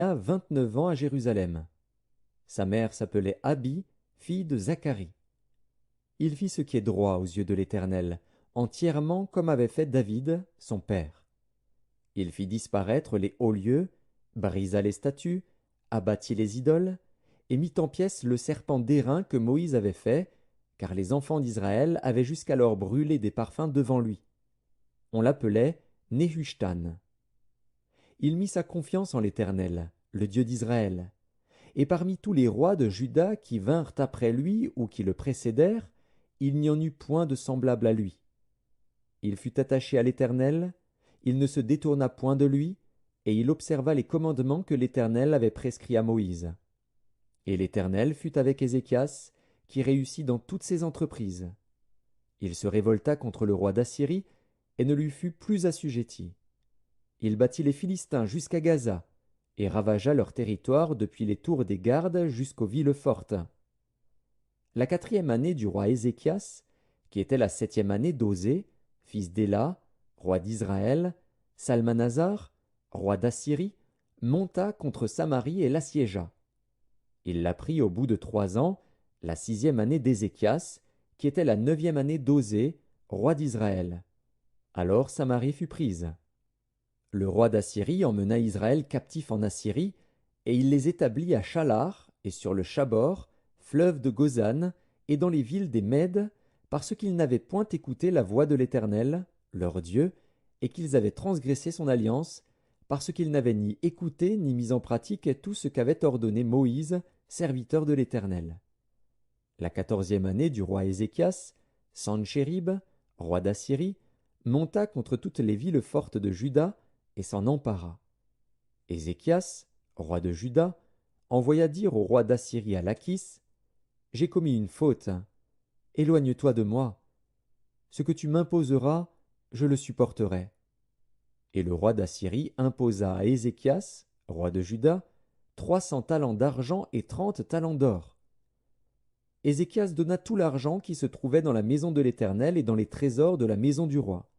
a 29 ans à Jérusalem. Sa mère s'appelait Abi, fille de Zacharie. Il fit ce qui est droit aux yeux de l'Éternel, entièrement comme avait fait David, son père. Il fit disparaître les hauts lieux, brisa les statues, abattit les idoles, et mit en pièces le serpent d'airain que Moïse avait fait, car les enfants d'Israël avaient jusqu'alors brûlé des parfums devant lui. On l'appelait Nehushtan. Il mit sa confiance en l'Éternel, le Dieu d'Israël. Et parmi tous les rois de Juda qui vinrent après lui ou qui le précédèrent, il n'y en eut point de semblable à lui. Il fut attaché à l'Éternel, il ne se détourna point de lui, et il observa les commandements que l'Éternel avait prescrits à Moïse. Et l'Éternel fut avec Ézéchias, qui réussit dans toutes ses entreprises. Il se révolta contre le roi d'Assyrie, et ne lui fut plus assujetti. Il battit les Philistins jusqu'à Gaza, et ravagea leur territoire depuis les tours des gardes jusqu'aux villes fortes. La 4e année du roi Ézéchias, qui était la 7e année d'Osée, fils d'Éla, roi d'Israël, Salmanasar, roi d'Assyrie, monta contre Samarie et l'assiégea. Il la prit au bout de 3 ans, la 6e année d'Ézéchias, qui était la 9e année d'Osée, roi d'Israël. Alors Samarie fut prise. Le roi d'Assyrie emmena Israël captif en Assyrie, et il les établit à Chalar et sur le Chabor, fleuve de Gozan, et dans les villes des Mèdes, parce qu'ils n'avaient point écouté la voix de l'Éternel, leur Dieu, et qu'ils avaient transgressé son alliance, parce qu'ils n'avaient ni écouté ni mis en pratique tout ce qu'avait ordonné Moïse, serviteur de l'Éternel. La 14e année du roi Ézéchias, Sanchérib, roi d'Assyrie, monta contre toutes les villes fortes de Juda, et s'en empara. Ézéchias, roi de Juda, envoya dire au roi d'Assyrie à Lachis, « J'ai commis une faute. Éloigne-toi de moi. Ce que tu m'imposeras, je le supporterai. » Et le roi d'Assyrie imposa à Ézéchias, roi de Juda, 300 talents d'argent et 30 talents d'or. Ézéchias donna tout l'argent qui se trouvait dans la maison de l'Éternel et dans les trésors de la maison du roi.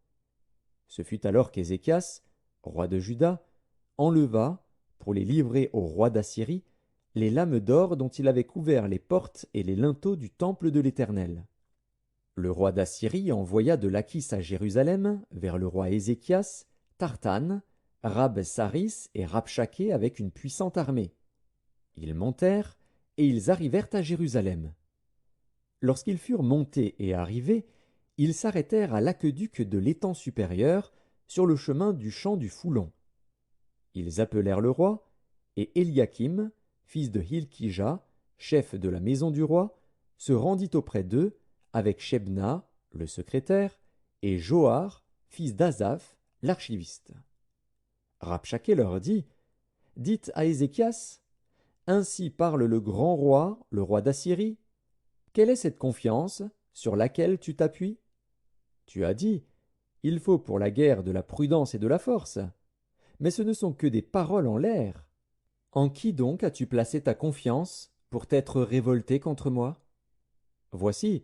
Ce fut alors qu'Ézéchias, roi de Juda, enleva, pour les livrer au roi d'Assyrie, les lames d'or dont il avait couvert les portes et les linteaux du temple de l'Éternel. Le roi d'Assyrie envoya de Lachis à Jérusalem, vers le roi Ézéchias, Tartan, Rab-Saris et Rabshaké avec une puissante armée. Ils montèrent, et ils arrivèrent à Jérusalem. Lorsqu'ils furent montés et arrivés, ils s'arrêtèrent à l'aqueduc de l'étang supérieur, sur le chemin du champ du Foulon. Ils appelèrent le roi, et Éliakim, fils de Hilkija, chef de la maison du roi, se rendit auprès d'eux, avec Shebna, le secrétaire, et Joar, fils d'Azaph, l'archiviste. Rabshaké leur dit, « Dites à Ézéchias, ainsi parle le grand roi, le roi d'Assyrie. Quelle est cette confiance sur laquelle tu t'appuies? Tu as dit, il faut pour la guerre de la prudence et de la force. Mais ce ne sont que des paroles en l'air. En qui donc as-tu placé ta confiance pour t'être révolté contre moi? Voici,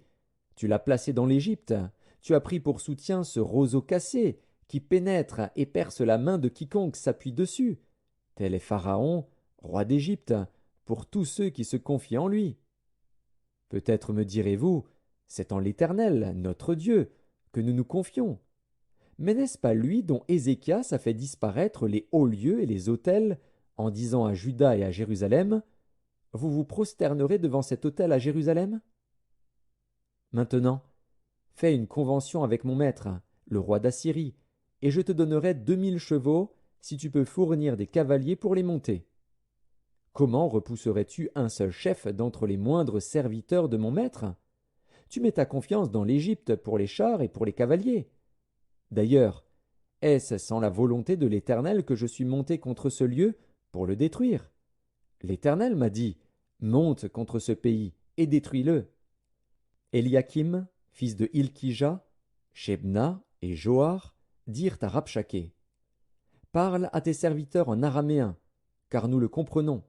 tu l'as placé dans l'Égypte. Tu as pris pour soutien ce roseau cassé qui pénètre et perce la main de quiconque s'appuie dessus. Tel est Pharaon, roi d'Égypte, pour tous ceux qui se confient en lui. Peut-être me direz-vous, c'est en l'Éternel, notre Dieu, que nous nous confions. Mais n'est-ce pas lui dont Ézéchias a fait disparaître les hauts lieux et les autels, en disant à Juda et à Jérusalem, « Vous vous prosternerez devant cet autel à Jérusalem ?» Maintenant, fais une convention avec mon maître, le roi d'Assyrie, et je te donnerai 2000 chevaux, si tu peux fournir des cavaliers pour les monter. Comment repousserais-tu un seul chef d'entre les moindres serviteurs de mon maître? Tu mets ta confiance dans l'Égypte pour les chars et pour les cavaliers. D'ailleurs, est-ce sans la volonté de l'Éternel que je suis monté contre ce lieu pour le détruire? L'Éternel m'a dit, monte contre ce pays et détruis-le. Éliakim, fils de Hilkija, Shebna et Joar dirent à Rabshaké, parle à tes serviteurs en araméen, car nous le comprenons,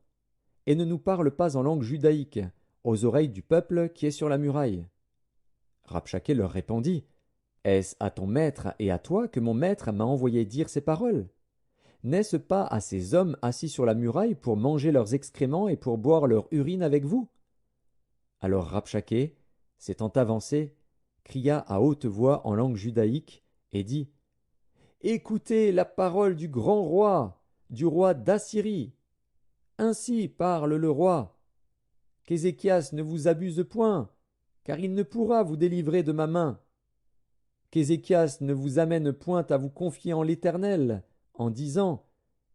et ne nous parle pas en langue judaïque, aux oreilles du peuple qui est sur la muraille. Rabshaké leur répondit, est-ce à ton maître et à toi que mon maître m'a envoyé dire ces paroles? N'est-ce pas à ces hommes assis sur la muraille pour manger leurs excréments et pour boire leur urine avec vous? Alors Rabshakeh, s'étant avancé, cria à haute voix en langue judaïque et dit: Écoutez la parole du grand roi, du roi d'Assyrie. Ainsi parle le roi. Qu'Ézéchias ne vous abuse point, car il ne pourra vous délivrer de ma main. Qu'Ézéchias ne vous amène point à vous confier en l'Éternel, en disant: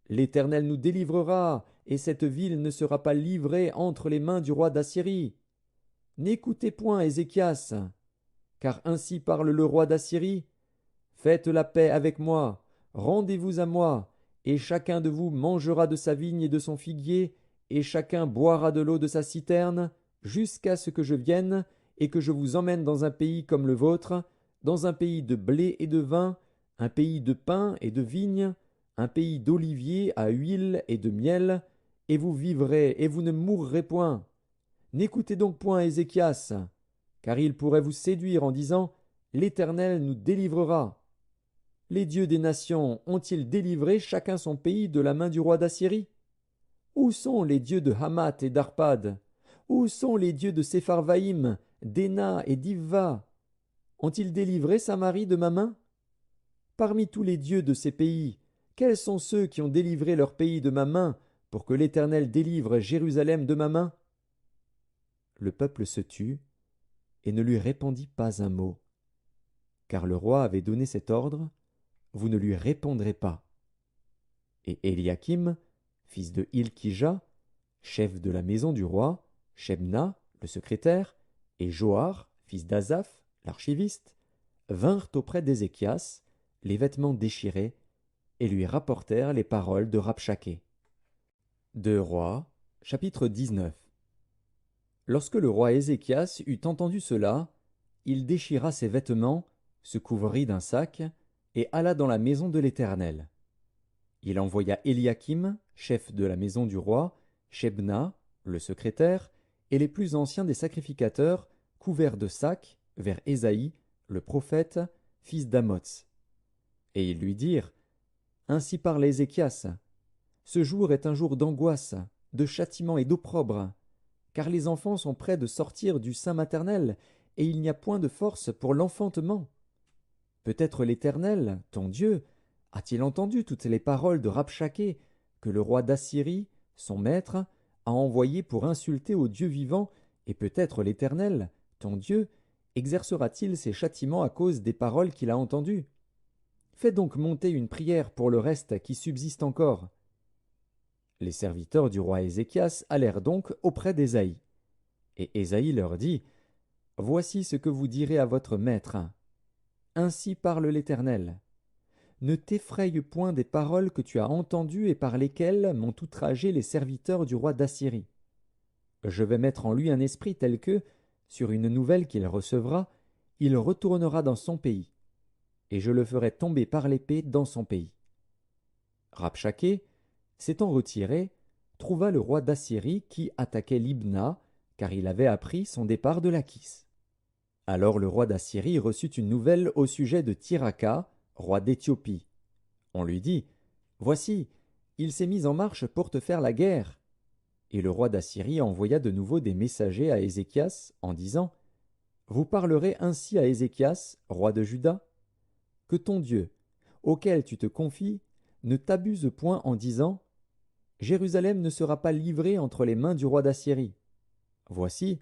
L'Éternel nous délivrera, et cette ville ne sera pas livrée entre les mains du roi d'Assyrie. N'écoutez point Ézéchias, car ainsi parle le roi d'Assyrie. Faites la paix avec moi, rendez-vous à moi, et chacun de vous mangera de sa vigne et de son figuier, et chacun boira de l'eau de sa citerne, jusqu'à ce que je vienne, et que je vous emmène dans un pays comme le vôtre, dans un pays de blé et de vin, un pays de pain et de vigne, un pays d'oliviers à huile et de miel, et vous vivrez et vous ne mourrez point. N'écoutez donc point Ézéchias, car il pourrait vous séduire en disant: L'Éternel nous délivrera. Les dieux des nations ont-ils délivré chacun son pays de la main du roi d'Assyrie? Où sont les dieux de Hamath et d'Arpad? Où sont les dieux de Sepharvaïm, d'Héna et d'Ivva? Ont-ils délivré Samarie de ma main? Parmi tous les dieux de ces pays, quels sont ceux qui ont délivré leur pays de ma main, pour que l'Éternel délivre Jérusalem de ma main? Le peuple se tut, et ne lui répondit pas un mot. Car le roi avait donné cet ordre: Vous ne lui répondrez pas. Et Éliakim, fils de Hilkija, chef de la maison du roi, Shebna, le secrétaire, et Joar, fils d'Azaph, l'archiviste, vinrent auprès d'Ézéchias, les vêtements déchirés, et lui rapportèrent les paroles de Rabshakeh. 2 Rois, chapitre 19. Lorsque le roi Ézéchias eut entendu cela, il déchira ses vêtements, se couvrit d'un sac, et alla dans la maison de l'Éternel. Il envoya Éliakim, chef de la maison du roi, Shebna, le secrétaire, et les plus anciens des sacrificateurs, couverts de sacs, vers Ésaïe, le prophète, fils d'Amoz. Et ils lui dirent: Ainsi parle Ézéchias. Ce jour est un jour d'angoisse, de châtiment et d'opprobre, car les enfants sont près de sortir du sein maternel, et il n'y a point de force pour l'enfantement. Peut-être l'Éternel, ton Dieu, a-t-il entendu toutes les paroles de Rabshakeh, que le roi d'Assyrie, son maître, a envoyé pour insulter au Dieu vivant, et peut-être l'Éternel, ton Dieu, exercera-t-il ses châtiments à cause des paroles qu'il a entendues? Fais donc monter une prière pour le reste qui subsiste encore. Les serviteurs du roi Ézéchias allèrent donc auprès d'Ésaïe. Et Ésaïe leur dit: Voici ce que vous direz à votre maître. Ainsi parle l'Éternel. Ne t'effraie point des paroles que tu as entendues et par lesquelles m'ont outragé les serviteurs du roi d'Assyrie. Je vais mettre en lui un esprit tel que, sur une nouvelle qu'il recevra, il retournera dans son pays, et je le ferai tomber par l'épée dans son pays. Rabshakeh, s'étant retiré, trouva le roi d'Assyrie qui attaquait Libna, car il avait appris son départ de Lachis. Alors le roi d'Assyrie reçut une nouvelle au sujet de Tiraka, roi d'Éthiopie. On lui dit: Voici, il s'est mis en marche pour te faire la guerre. Et le roi d'Assyrie envoya de nouveau des messagers à Ézéchias en disant: Vous parlerez ainsi à Ézéchias, roi de Juda: Que ton Dieu, auquel tu te confies, ne t'abuse point en disant: Jérusalem ne sera pas livrée entre les mains du roi d'Assyrie. Voici,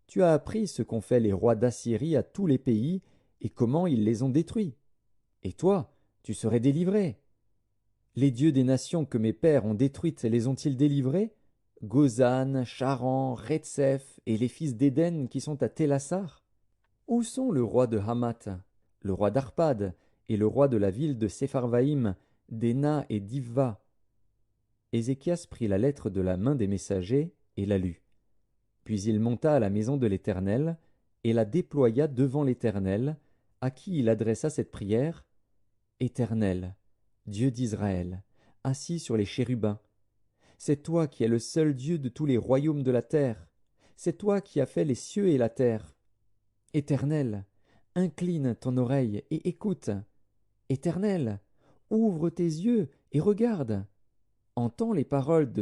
tu as appris ce qu'ont fait les rois d'Assyrie à tous les pays, et comment ils les ont détruits. Et toi, tu serais délivré. Les dieux des nations que mes pères ont détruites les ont-ils délivrés? Gozan, Charan, Retsef et les fils d'Éden qui sont à Télassar? Où sont le roi de Hamath, le roi d'Arpad et le roi de la ville de Sepharvaïm, d'Héna et d'Ivva? Ézéchias prit la lettre de la main des messagers et la lut. Puis il monta à la maison de l'Éternel et la déploya devant l'Éternel, à qui il adressa cette prière: Éternel, Dieu d'Israël, assis sur les chérubins, c'est toi qui es le seul Dieu de tous les royaumes de la terre, c'est toi qui as fait les cieux et la terre. Éternel, incline ton oreille et écoute. Éternel, ouvre tes yeux et regarde, entends les paroles de